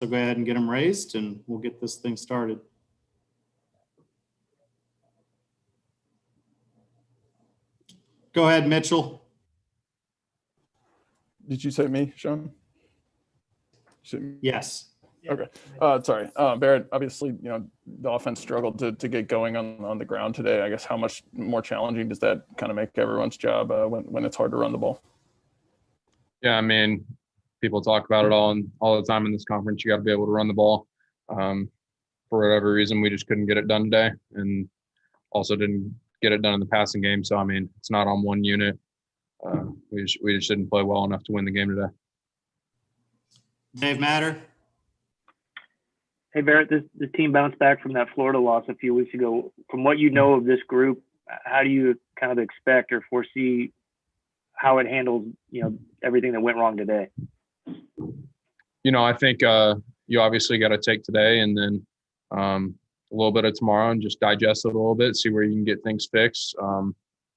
So go ahead and get them raised and we'll get this thing started. Go ahead, Mitchell. Did you say me, Sean? Yes. Okay. Sorry. Barrett, obviously, the offense struggled to get going on the ground today. I guess how much more challenging does that kind of make everyone's job when it's hard to run the ball? Yeah, I mean, people talk about it all the time in this conference. You got to be able to run the ball. For whatever reason, we just couldn't get it done today, and also didn't get it done in the passing game. So I mean, it's not on one unit. We just didn't play well enough to win the game today. Dave Matter. Hey, Barrett, the team bounced back from that Florida loss a few weeks ago. From what you know of this group, how do you kind of expect or foresee how it handles, everything that went wrong today? I think you obviously got to take today and then a little bit of tomorrow and just digest it a little bit, see where you can get things fixed.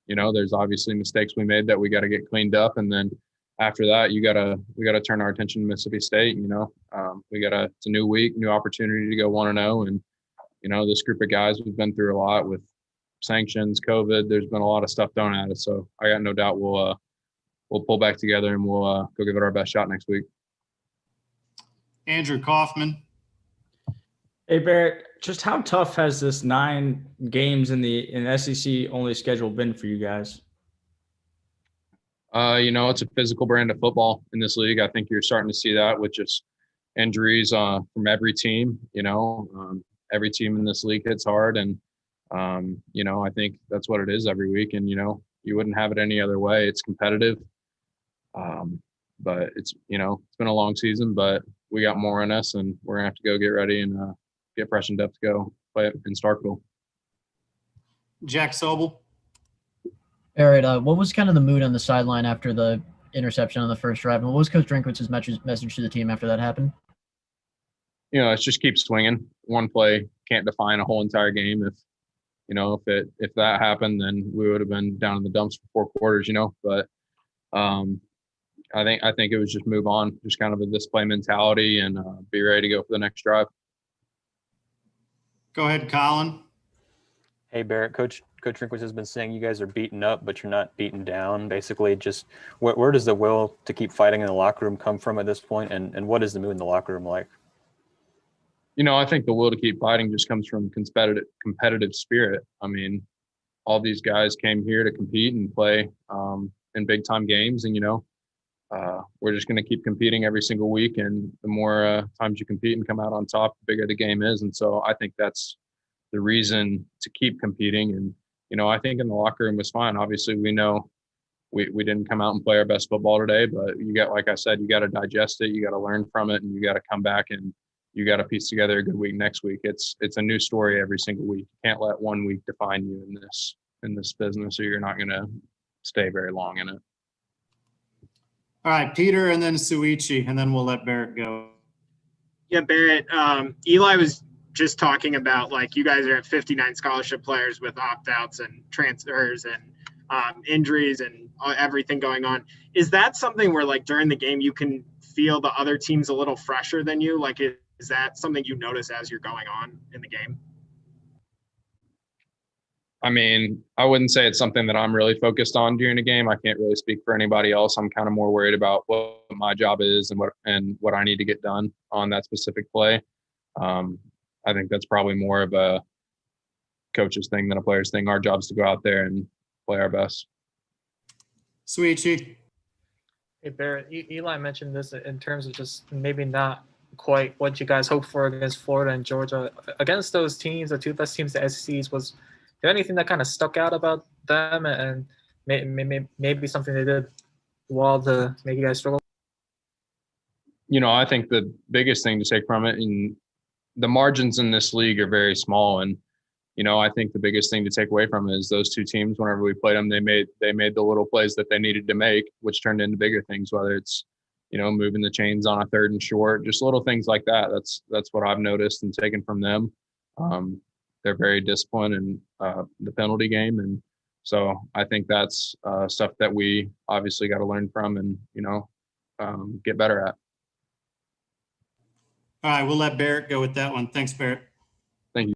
There's obviously mistakes we made that we got to get cleaned up, and then after that, we got to turn our attention to Mississippi State. It's a new week, new opportunity to go 1-0, and this group of guys, we've been through a lot with sanctions, COVID. There's been a lot of stuff thrown at us, so I got no doubt we'll pull back together and we'll go give it our best shot next week. Andrew Kaufman. Hey, Barrett, just how tough has this 9 games in the SEC only schedule been for you guys? It's a physical brand of football in this league. I think you're starting to see that with just injuries from every team. Every team in this league hits hard, and I think that's what it is every week. And you wouldn't have it any other way. It's competitive, but it's been a long season, but we got more in us, and we're gonna have to go get ready and get freshened up to go play in Starkville. Jack Sobel. Barrett, what was kind of the mood on the sideline after the interception on the first drive? And what was Coach Drinkwitz's message to the team after that happened? It's just keep swinging. One play can't define a whole entire game. If that happened, then we would have been down in the dumps for 4 quarters. But I think it was just move on, just kind of a display mentality, and be ready to go for the next drive. Go ahead, Colin. Hey, Barrett, Coach Drinkwitz has been saying you guys are beaten up, but you're not beaten down. Basically, just where does the will to keep fighting in the locker room come from at this point, and what is the mood in the locker room like? I think the will to keep fighting just comes from competitive spirit. I mean, all these guys came here to compete and play in big time games, and we're just going to keep competing every single week. And the more times you compete and come out on top, the bigger the game is. And so I think that's the reason to keep competing. And I think in the locker room was fine. Obviously, we know we didn't come out and play our best football today, but like I said, you got to digest it, you got to learn from it, and you got to come back and you got to piece together a good week next week. It's a new story every single week. You can't let one week define you in this business, or you're not going to stay very long in it. All right, Peter, and then Suichi, and then we'll let Barrett go. Yeah, Barrett, Eli was just talking about, like, you guys are at 59 scholarship players with opt-outs and transfers and injuries and everything going on. Is that something where, like, during the game you can feel the other team's a little fresher than you? Like, is that something you notice as you're going on in the game? I mean, I wouldn't say it's something that I'm really focused on during a game. I can't really speak for anybody else. I'm kind of more worried about what my job is and what I need to get done on that specific play. I think that's probably more of a coach's thing than a player's thing. Our job is to go out there and play our best. Suichi. Hey, Barrett, Eli mentioned this in terms of just maybe not quite what you guys hoped for against Florida and Georgia. Against those teams, the 2 best teams, the SECs, was there anything that kind of stuck out about them and maybe something they did well to make you guys struggle? I think the biggest thing to take from it, and the margins in this league are very small, and I think the biggest thing to take away from it is those 2 teams, whenever we played them, they made the little plays that they needed to make, which turned into bigger things, whether it's moving the chains on a 3rd and short, just little things like that. That's what I've noticed and taken from them. They're very disciplined in the penalty game, and so I think that's stuff that we obviously got to learn from and get better at. All right, we'll let Barrett go with that one. Thanks, Barrett.